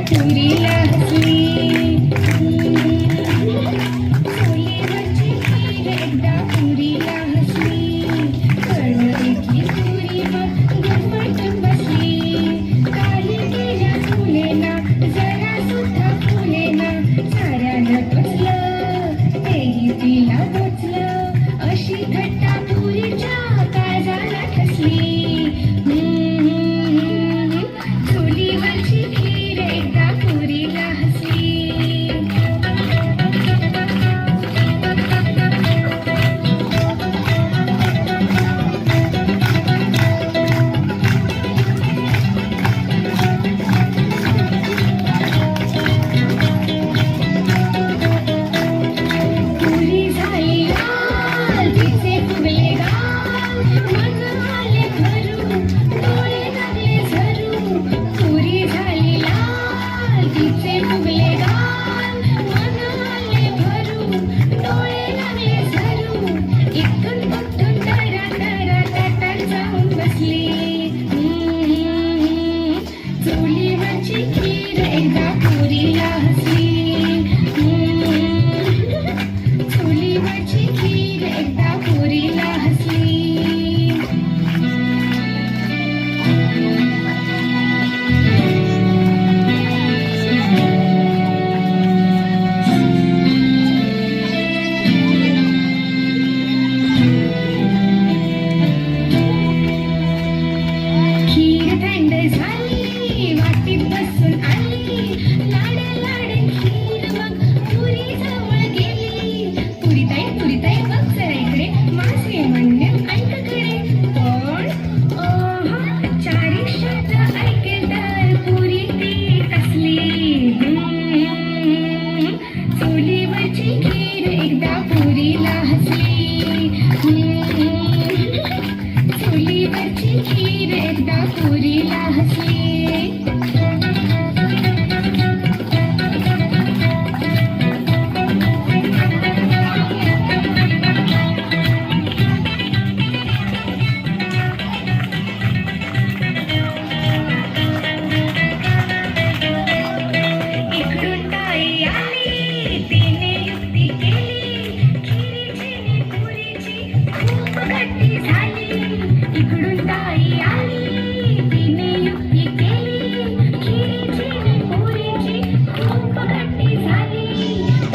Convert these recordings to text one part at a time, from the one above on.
पुरीला हसली चुलीवरची खीर एकदा पुरीला हसली कळवळीतली पुरी मग गप्पट बसली काही केल्या फुलेना जरा सुद्धा फुलेना साऱ्याला टोचलं तेही तिला टोचलं अशी थट्टा पुरीच्या काळजाला ठसली चुलीवरची खीर एकदा पुरीला हसली पुरी झाली लाल तिचे फुगले गाल मन आले भरून डोळे लागले झरून पुरी झाली लाल तिचे फुगले गाल मन आले भरून डोळे लागले झरून इथून कुठून तरा तरा ताटात जाऊन बसली चुलीवरची खीर एकदा पुरीला हसली चुलीवरची खीर एकदा पुरीला हसली खीर थंड झाली वाटीत बसून आली लाड लाड खीर मग पुरी जवळ गेली पुरीताई बघ जरा इकडे माझे म्हणणे ऐक खरे कोण चारी शब्द ऐके तर पुरी ती कसली चुलीवरची खीर एकदा पुरीला हसली चुलीवरची खीर एकदा पुरीला हसली इकडून ताई आली तिने युक्ती केली खिरीची पुरीची खूप गट्टी झाली इकडून ताई आली तिने युक्ती केली खिरीची पुरीची खूप गट्टी झाली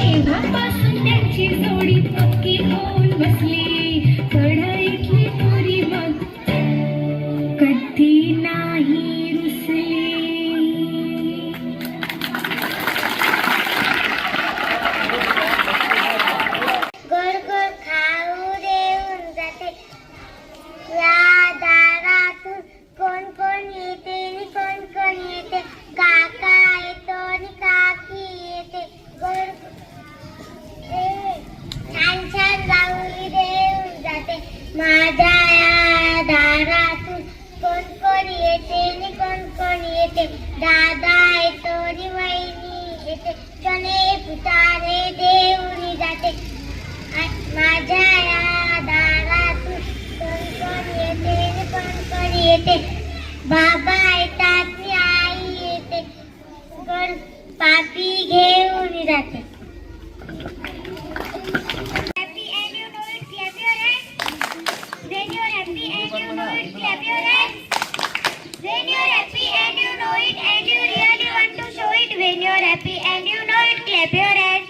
तेव्हापासून त्यांची जोडी पक्की होऊन बसली कढईतली पुरी मग कधी नाही रुसली गोड गोड खाऊ देऊन जाते या दारातून कोण कोण येते नि कोण कोण येते काका येतो नि काकी येते गोड छान छान रांगोळी देऊन जाते माझ्या या दारातून कोण कोण येते नि कोण कोण येते दादा येतो नि वहिनी येते चणे फुटाणे देऊन जाते माझ्या या दारातून कोण कोण येते नि कोण कोण येते बाबा येतात नि आई येते कोण पापी घेऊन जाते Happy and you know it, clap your hands. When you're happy and you know it, clap your hands. When you're happy and you know it and you really want to show it. When you're happy and you know it, clap your hands.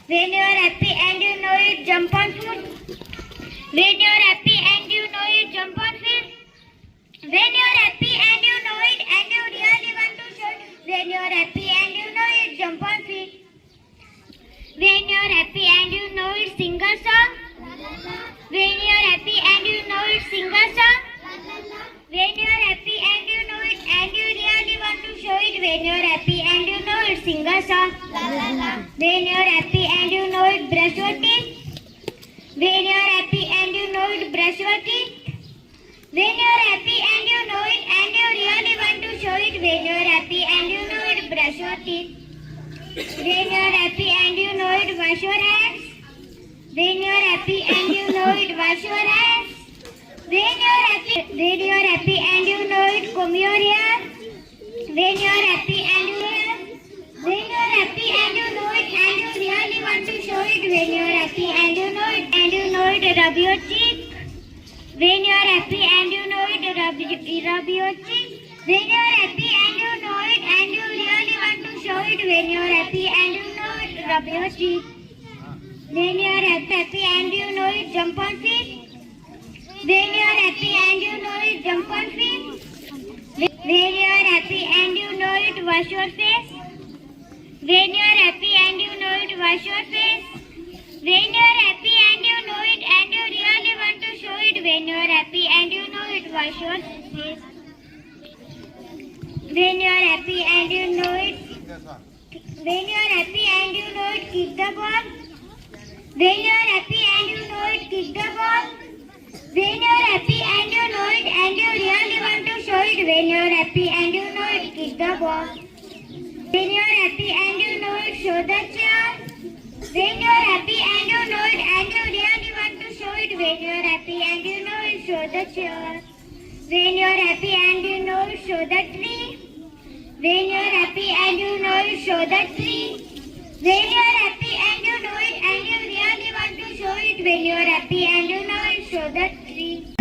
When you're happy and you know it, jump on foot. When you're happy and you know it, jump on feet. When you're happy and you know it and you really want to show it. When you're happy and you know it, jump on feet. When you're happy and you know it, sing a song. When you're happy and you know it, sing a song. When you're happy and you know it and you really want to show it. When you're happy and you know it, sing a song. When you're happy and you know it, brush your teeth. When you're happy and you know it, brush your teeth. When you're happy and you know it and you really want to show it. When you're happy and you know it, brush your teeth. When you're happy and you know it, wash your hands. When you're happy and you know it, wash your hands. When you're happy and you know it, comb your hair. When you're happy and you know When you are happy and you know it, rub your chin. When you are happy and you know it and you really want to show it. When you are happy and you know it, rub your chin. When you are happy and you know it, jump on feet. When you are happy and you know it, jump on feet. When you are happy and you know it, wash your face. When you are happy and you know it, wash your face. When you are happy and you know it and you really want to show it. When you are happy and you know it, wash your face. When you are happy and you know it, when you are happy and you know it, kick the ball. When you are happy and you know it, kick the ball. When you are happy and you know it and you really want to show it. When you are happy and you know it, kick the ball. When you are happy and you know it, show the chair. When you are happy and you know it and you really want to show it. When you are happy and you know it, show the chair. When you are happy and you know it, show the tree. When you are happy and you know it, show the tree. When you are happy and you know it and you really want to show it. When you are happy and you know it, show the tree.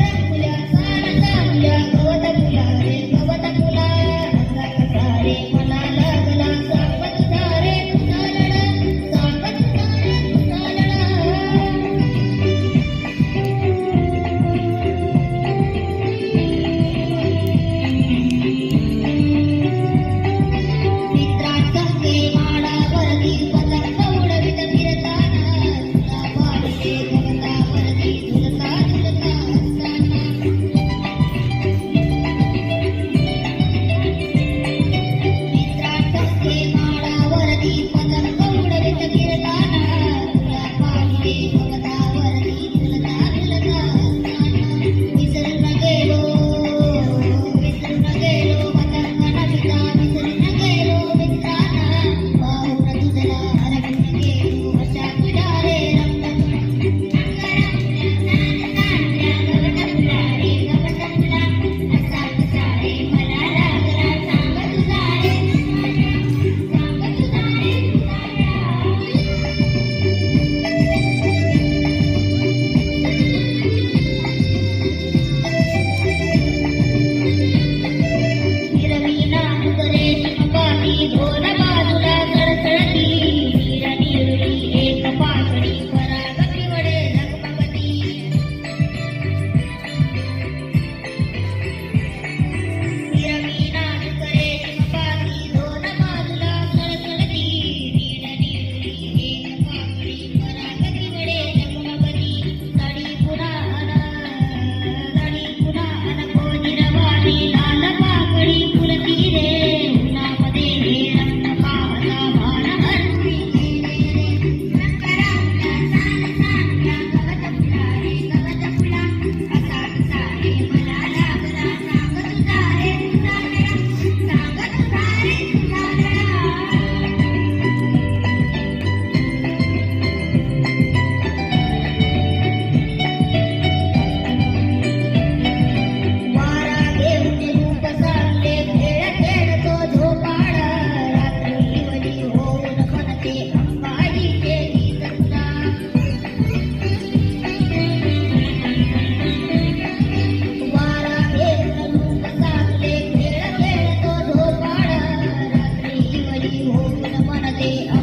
होऊन मनते